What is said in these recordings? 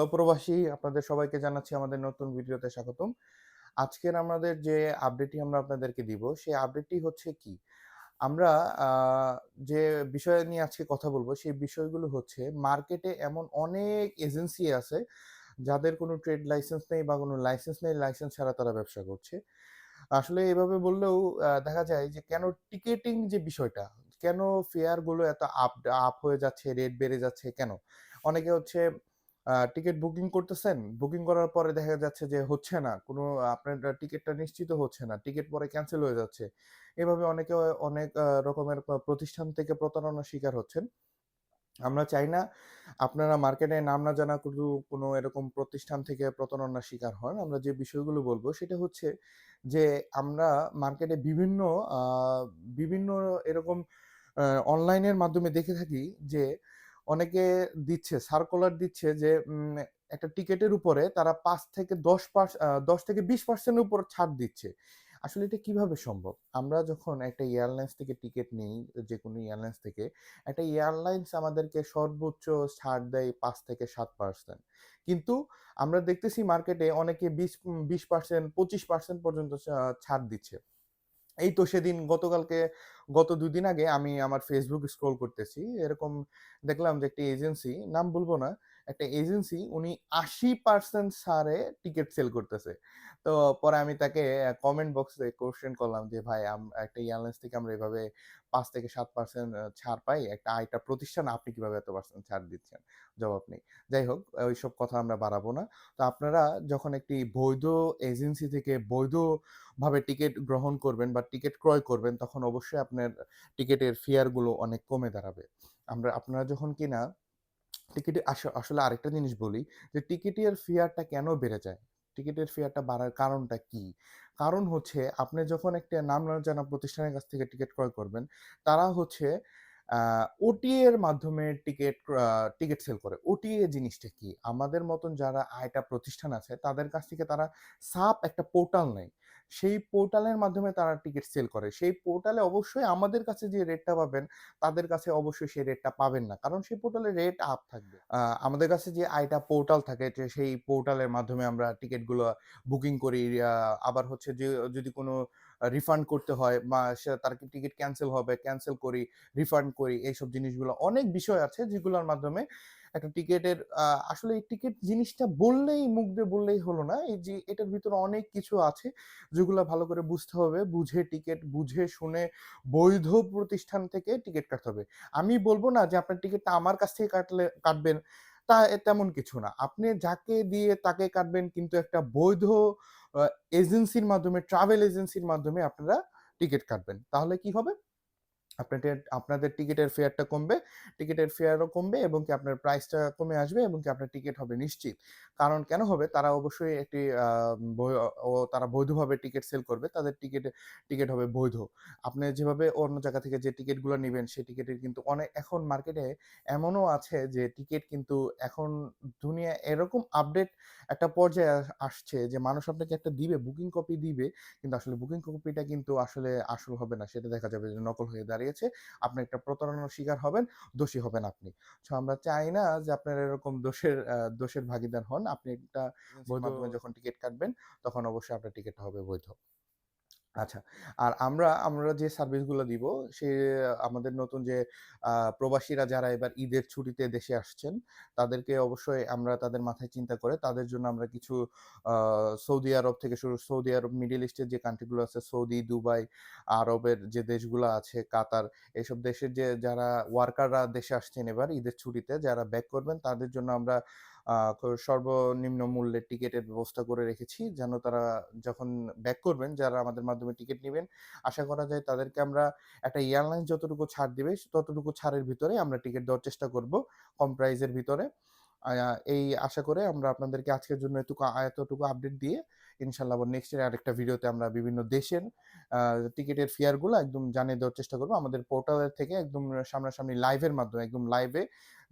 Hello প্রবাসী, আপনাদের সবাইকে জানাচ্ছি আমাদের নতুন ভিডিওতে স্বাগতম। আজকের আমাদের যে আপডেটটি আমরা আপনাদেরকে দিব, সেই আপডেটটি হচ্ছে কি? আমরা আ যে বিষয় নিয়ে আজকে কথা বলবো, সেই বিষয়গুলো হচ্ছে মার্কেটে এমন অনেক এজেন্সি আছে, যাদের কোনো ট্রেড লাইসেন্স নেই বা কোনো লাইসেন্স নেই, লাইসেন্স ছাড়া তারা ব্যবসা করছে। আসলে এভাবে বললেও দেখা যায় যে কেন টিকেটিং যে বিষয়টা, কেন ফেয়ার গুলো এত আপ হয়ে যাচ্ছে, রেট বেড়ে যাচ্ছে কেন? অনেকে হচ্ছে টিকেট বুকিং করতেছেন, বুকিং করার পরে দেখা যাচ্ছে যে হচ্ছে না। কোনো আপনার টিকেটটা নিশ্চিত হচ্ছে না। টিকেট পরে ক্যানসেল হয়ে যাচ্ছে। এভাবে অনেকে অনেক রকমের প্রতিষ্ঠান থেকে প্রতারণার শিকার হচ্ছেন। আমরা চাই না আপনারা মার্কেটে নাম না জানা কোনো এরকম প্রতিষ্ঠান থেকে প্রতারণার শিকার হন। আমরা যে বিষয়গুলো বলব সেটা হচ্ছে যে আমরা মার্কেটে আ বিভিন্ন এরকম আ অনলাইনের মাধ্যমে দেখে থাকি যে অনেকে সার্কুলার দিচ্ছে যে একটা টিকেটের উপরে তারা ৫ থেকে ১০ থেকে ২০% এর উপর ছাড় দিচ্ছে। আসলে এটা কিভাবে সম্ভব? আমরা যখন একটা এয়ারলাইন্স থেকে টিকেট নিই, যেকোনো এয়ারলাইন্স থেকে, একটা এয়ারলাইন্স আমাদেরকে সর্বোচ্চ ছাড় দেয় ৫ থেকে ৭%। কিন্তু আমরা দেখতেছি মার্কেটে অনেকে ২০% ২৫% পর্যন্ত ছাড় দিচ্ছে। এই তো সেদিন গত ২ দিন আগে আমি আমার Facebook স্ক্রল করতেছি। এরকম দেখলাম যে একটি এজেন্সি, নাম বলব না, একটা এজেন্সি উনি ৮০% ছাড়ে টিকেট সেল করতেছে। তো পরে আমি তাকে কমেন্ট বক্সে কোয়েশ্চেন করলাম যে, "ভাই একটা এয়ারলাইন্স থেকে আমরা এভাবে ৫ থেকে ৭% ছাড় পাই। একটা আইটা প্রতিষ্ঠান, আপনি কিভাবে এত পার্সেন্ট ছাড় দিচ্ছেন?" জবাব নেই। যাই হোক, ওইসব কথা আমরা বাড়াবো না। তো আপনারা যখন একটি বৈধ এজেন্সি থেকে ভাবে টিকেট গ্রহণ করবেন বা টিকেট ক্রয় করবেন, তখন অবশ্যই আপনার টিকেটের ফেয়ার গুলো অনেক কমে দাঁড়াবে। আপনারা যখন কিনা টিকেটে আসলে আরেকটা জিনিস বলি যে টিকেটের ফেয়ারটা কেন বেড়ে যায়? টিকেটের ফেয়ারটা বাড়ার কারণটা কি? কারণ হচ্ছে আপনি যখন একটা নাম না জানা প্রতিষ্ঠানের কাছ থেকে টিকেট ক্রয় করবেন, তারা হচ্ছে আ ওটিএ এর মাধ্যমে টিকেট সেল করে। ওটিএ জিনিসটা কি? আমাদের মতন যারা আইটা প্রতিষ্ঠান আছে তাদের কাছ থেকে তারা একটা পোর্টাল নেয়। সেই পোর্টালের মাধ্যমে তারা টিকেট সেল করে। সেই পোর্টালে অবশ্যই আমাদের কাছে যে রেটটা পাবেন তাদের কাছে অবশ্যই সেই রেটটা পাবেন না। কারণ সেই পোর্টালে রেট আপ থাকবে। আমাদের কাছে যে আইটা পোর্টাল থাকে যে সেই পোর্টালের মাধ্যমে আমরা টিকেটগুলো বুকিং করি। আ আবার হচ্ছে যে যদি কোনো রিফান্ড করতে হয় বা তার টিকেট ক্যানসেল হবে, ক্যানসেল করি, রিফান্ড করি। এইসব জিনিসগুলো অনেক বিষয় আছে যেগুলোর মাধ্যমে একটা টিকেটের আসলে এই টিকেট জিনিসটা মুখ দিয়ে বললেই হলো না। এই যে এটার ভিতরে অনেক কিছু আছে যেগুলা ভালো করে বুঝতে হবে। বুঝে শুনে বৈধ প্রতিষ্ঠান থেকে টিকেট কাটতে হবে। আমি বলব না যে আপনার টিকেটটা আমার কাছ থেকে কাটবেন, তেমন কিছু না। আপনি যাকে দিয়ে তাকে কাটবেন, কিন্তু একটা বৈধ আ এজেন্সির মাধ্যমে, ট্রাভেল এজেন্সির মাধ্যমে আপনারা টিকেট কাটবেন। তাহলে কি হবে? আপনাদের টিকেটের ফেয়ারটা কমবে, টিকেটের ফেয়ারও কমবে এবং কি আপনার প্রাইসটা কমে আসবে এবং কি আপনার টিকেট হবে নিশ্চিত। কারণ কেন হবে? তারা অবশ্যই একটি আ বৈ তারা বৈধভাবে টিকেট সেল করবে। তাদের টিকেট হবে বৈধ। আপনি যেভাবে অন্য জায়গা থেকে যে টিকেটগুলো নিবেন, সেই টিকেটের কিন্তু এখন মার্কেটে এমনও আছে যে টিকেট কিন্তু এখন দুনিয়া এরকম আপডেট একটা পর্যায়ে আসছে যে মানুষ আপনাকে একটা দিবে, বুকিং কপি দিবে, কিন্তু আসলে বুকিং কপিটা কিন্তু আসলে আসল হবে না। সেটা দেখা যাবে যে নকল হয়ে দাঁড়িয়েছে। আপনি একটা প্রতারণার শিকার হবেন, দোষী হবেন আপনি। আমরা চাই না যে আপনারা এরকম দোষের ভাগীদার হন। আপনি একটা এজেন্সির মাধ্যমে যখন টিকেট কাটবেন, তখন অবশ্যই আপনার টিকেটটা হবে বৈধ। আচ্ছা। আর আমরা যে সার্ভিসগুলো দিব, সে আমাদের নতুন যে প্রবাসীরা যারা এবার ঈদের ছুটিতে দেশে আসছেন, তাদেরকে অবশ্যই আমরা তাদের মাথায় চিন্তা করে তাদের জন্য আমরা কিছু আ সৌদি আরব, মিডল ইস্টের যে কান্ট্রি গুলো আছে, সৌদি, দুবাই, আরবের যে দেশগুলো আছে, কাতার, এসব দেশের যে যারা ওয়ার্কাররা দেশে আসছেন এবার ঈদের ছুটিতে, যারা ব্যাক করবেন তাদের জন্য আমরা আ সর্বনিম্ন মূল্যের টিকেটের ব্যবস্থা করে রেখেছি। যেন তারা যখন ব্যাক করবেন, যারা আমাদের মাধ্যমে টিকেট নিবেন, আশা করা যায় তাদেরকে আমরা একটা এয়ারলাইন্স যতটুকু ছাড় দিবে, ততটুকু ছাড়ের ভিতরে আমরা টিকেট দেওয়ার চেষ্টা করব, কম প্রাইসের ভিতরে। আ এই আশা করে আমরা আপনাদেরকে আজকের জন্য এতটুকু আপডেট দিয়ে ইনশাআল্লাহ আবার নেক্সট এর আরেকটা ভিডিওতে আমরা বিভিন্ন দেশের আ টিকেটের ফেয়ার গুলো একদম জানিয়ে দেওয়ার চেষ্টা করব। আমাদের পোর্টালের থেকে একদম সামনাসামনি লাইভের মাধ্যমে, একদম লাইভে,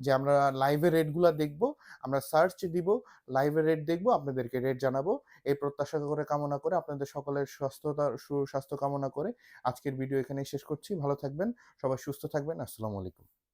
যে আমরা লাইভে রেট গুলা দেখব, আমরা সার্চ দিব, লাইভে রেট দেখব, আপনাদেরকে রেট জানাবো। এই প্রত্যাশা করে কামনা করে আপনাদের সকলের সুস্বাস্থ্য কামনা করে আজকের ভিডিও এখানেই শেষ করছি। ভালো থাকবেন, সবাই সুস্থ থাকবেন। আসসালামু আলাইকুম।